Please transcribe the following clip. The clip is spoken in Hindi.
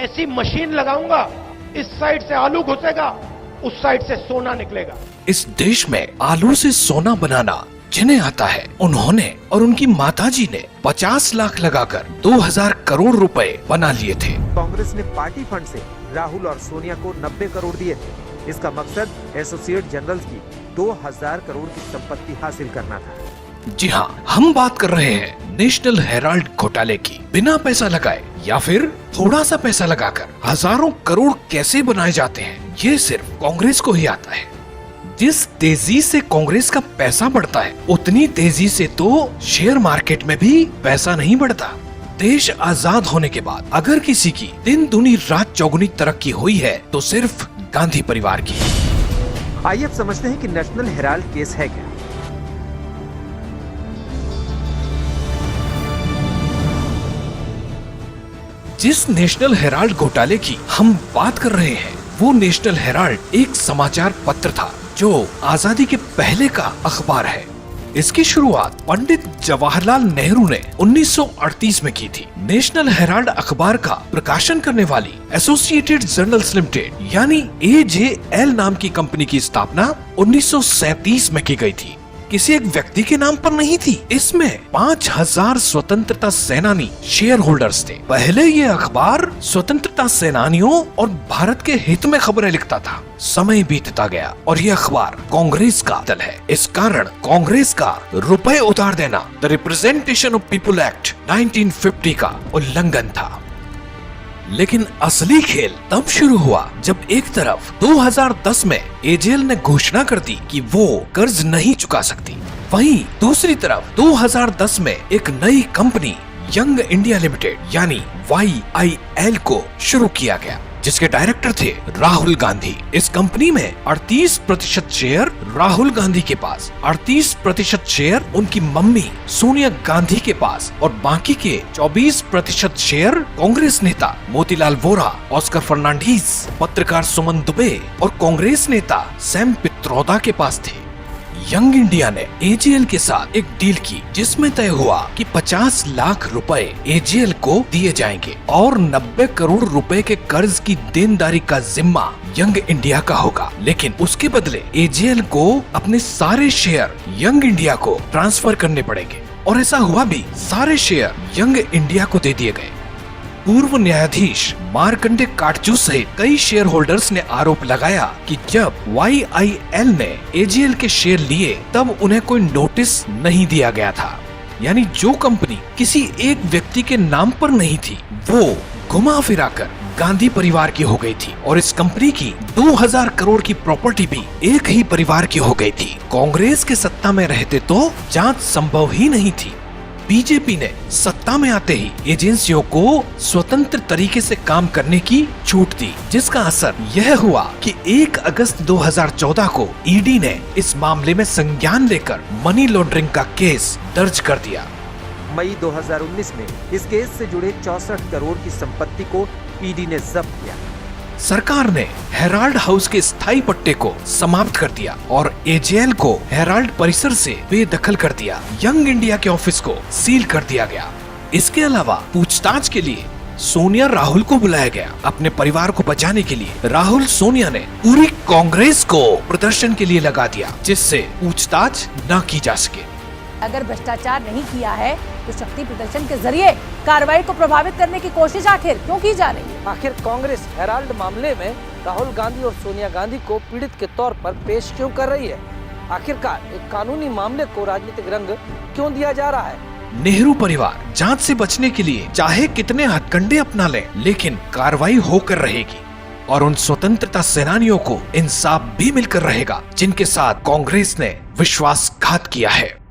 ऐसी मशीन लगाऊंगा, इस साइड से आलू घुसेगा, उस साइड से सोना निकलेगा। इस देश में आलू से सोना बनाना जिन्हें आता है, उन्होंने और उनकी माताजी ने 50 लाख लगाकर 2000 करोड़ रुपए बना लिए थे। कांग्रेस ने पार्टी फंड से राहुल और सोनिया को 90 करोड़ दिए थे। इसका मकसद एसोसिएट जनरल्स की 2000 करोड़ की संपत्ति हासिल करना था। जी हाँ, हम बात कर रहे हैं नेशनल हेराल्ड घोटाले की। बिना पैसा लगाए या फिर थोड़ा सा पैसा लगाकर हजारों करोड़ कैसे बनाए जाते हैं, ये सिर्फ कांग्रेस को ही आता है। जिस तेजी से कांग्रेस का पैसा बढ़ता है, उतनी तेजी से तो शेयर मार्केट में भी पैसा नहीं बढ़ता। देश आजाद होने के बाद अगर किसी की दिन दूनी रात चौगुनी तरक्की हुई है तो सिर्फ गांधी परिवार की। आइए अब समझते हैं कि नेशनल हेराल्ड केस है क्या। जिस नेशनल हेराल्ड घोटाले की हम बात कर रहे हैं, वो नेशनल हेराल्ड एक समाचार पत्र था जो आजादी के पहले का अखबार है। इसकी शुरुआत पंडित जवाहरलाल नेहरू ने 1938 में की थी। नेशनल हेराल्ड अखबार का प्रकाशन करने वाली एसोसिएटेड जर्नल्स लिमिटेड यानी AJL नाम की कंपनी की स्थापना 1937 में की गई थी। किसी एक व्यक्ति के नाम पर नहीं थी। इसमें 5000 स्वतंत्रता सेनानी शेयर होल्डर्स थे। पहले ये अखबार स्वतंत्रता सेनानियों और भारत के हित में खबरें लिखता था। समय बीतता गया और ये अखबार कांग्रेस का दल है। इस कारण कांग्रेस का रुपए उतार देना the representation of people act 1950 का उल्लंघन था। लेकिन असली खेल तब शुरू हुआ जब एक तरफ 2010 में AJL ने घोषणा कर दी कि वो कर्ज नहीं चुका सकती, वहीं दूसरी तरफ 2010 में एक नई कंपनी यंग इंडिया लिमिटेड यानी YIL को शुरू किया गया, जिसके डायरेक्टर थे राहुल गांधी। इस कंपनी में 38% शेयर राहुल गांधी के पास, 38% शेयर उनकी मम्मी सोनिया गांधी के पास और बाकी के 24% शेयर कांग्रेस नेता मोतीलाल वोरा, ऑस्कर फर्नांडीज, पत्रकार सुमन दुबे और कांग्रेस नेता सैम पित्रोदा के पास थे। यंग इंडिया ने AJL के साथ एक डील की जिसमें तय हुआ कि 50 लाख रुपए AJL को दिए जाएंगे और 90 करोड़ रुपए के कर्ज की देनदारी का जिम्मा यंग इंडिया का होगा। लेकिन उसके बदले AJL को अपने सारे शेयर यंग इंडिया को ट्रांसफर करने पड़ेंगे और ऐसा हुआ भी। सारे शेयर यंग इंडिया को दे दिए गए। पूर्व न्यायाधीश मार्कंडे काटजू सहित कई शेयर होल्डर्स ने आरोप लगाया कि जब YIL ने AJL के शेयर लिए तब उन्हें कोई नोटिस नहीं दिया गया था। यानी जो कंपनी किसी एक व्यक्ति के नाम पर नहीं थी, वो घुमा फिराकर गांधी परिवार की हो गई थी और इस कंपनी की 2000 करोड़ की प्रॉपर्टी भी एक ही परिवार की हो गई थी। कांग्रेस के सत्ता में रहते तो जांच संभव ही नहीं थी। बीजेपी ने सत्ता में आते ही एजेंसियों को स्वतंत्र तरीके से काम करने की छूट दी, जिसका असर यह हुआ कि 1 अगस्त 2014 को ED ने इस मामले में संज्ञान लेकर मनी लॉन्ड्रिंग का केस दर्ज कर दिया। मई 2019 में इस केस से जुड़े 64 करोड़ की संपत्ति को ED ने जब्त किया। सरकार ने हेराल्ड हाउस के स्थायी पट्टे को समाप्त कर दिया और AJL को हेराल्ड परिसर से बेदखल कर दिया। यंग इंडिया के ऑफिस को सील कर दिया गया। इसके अलावा पूछताछ के लिए सोनिया राहुल को बुलाया गया। अपने परिवार को बचाने के लिए राहुल सोनिया ने पूरी कांग्रेस को प्रदर्शन के लिए लगा दिया, जिससे पूछताछ न की जा सके। अगर भ्रष्टाचार नहीं किया है तो शक्ति प्रदर्शन के जरिए कार्रवाई को प्रभावित करने की कोशिश आखिर क्यों की जा रही है? आखिर कांग्रेस हेराल्ड मामले में राहुल गांधी और सोनिया गांधी को पीड़ित के तौर पर पेश क्यों कर रही है? आखिरकार एक कानूनी मामले को राजनीतिक रंग क्यों दिया जा रहा है? नेहरू परिवार जांच से बचने के लिए चाहे कितने हथकंडे अपना ले, लेकिन कार्रवाई होकर रहेगी और उन स्वतंत्रता सेनानियों को इंसाफ भी मिलकर रहेगा जिनके साथ कांग्रेस ने विश्वासघात किया है।